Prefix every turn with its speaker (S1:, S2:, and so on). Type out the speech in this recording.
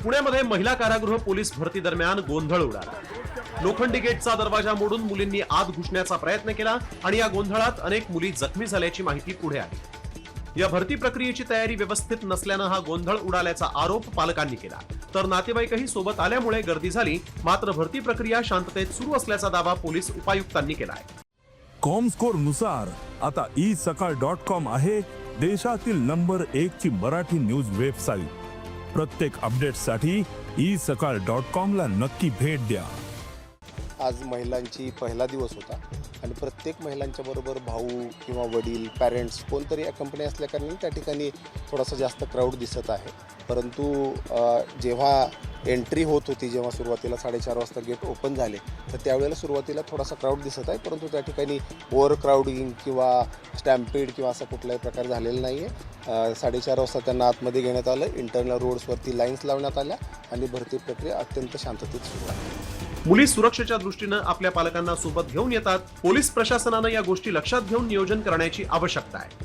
S1: पुण्यामध्ये महिला कारागृह पोलीस भरती दरम्यान गोंधळ उडाला। लोखंडी गेटचा दरवाजा मोडून मुलींनी आत घुसण्याचा प्रयत्न केला आणि या गोंधळात अनेक मुली जखमी झाल्याची माहिती पुढे आली। या भरती प्रक्रियेची तयारी व्यवस्थित नसल्यानं हा गोंधळ उडाल्याचा आरोप पालकांनी केला, तर नातेवाईकही सोबत आल्यामुळे गर्दी झाली। मात्र भरती प्रक्रिया शांततेत सुरू असल्याचा दावा पोलीस उपायुक्तांनी केला आहे।
S2: कॉमस्कोर नुसार आता isakal.com आहे देशातील नंबर 1 ची मराठी न्यूज वेबसाईट। प्रत्येक अपडेटसाठी isakal.com ला नक्की भेट द्या।
S3: आज महिलांची पहिला दिवस होता आणि प्रत्येक महिलांच्या बरोबर भाऊ किंवा वडील पॅरेंट्स कोणतरी कंपनी असल्या कारणाने त्या ठिकाणी थोडासा जास्त क्राऊड दिसत आहे। परंतु जेव्हा एंट्री होत होती, जेव्हा सुरुवातीला 4:30 वाजता गेट ओपन झाले, तर त्यावेळेला सुरुवातीला थोडासा क्राऊड दिसत आहे, परंतु त्या ठिकाणी ओव्हर क्राऊडिंग किंवा स्टॅम्पेड किंवा असा कुठलाही प्रकार झालेला नाही आहे। 4:30 वाजता त्यांना आतमध्ये घेण्यात आलं, इंटरनल रोड्सवरती लाईन्स लावण्यात आल्या आणि भरती प्रक्रिया अत्यंत शांततेत सुरू आहे।
S1: मुली सुरक्षेच्या दृष्टीनं आपल्या पालकांना सोबत घेऊन येतात। पोलीस प्रशासनानं या गोष्टी लक्षात घेऊन नियोजन करण्याची आवश्यकता आहे।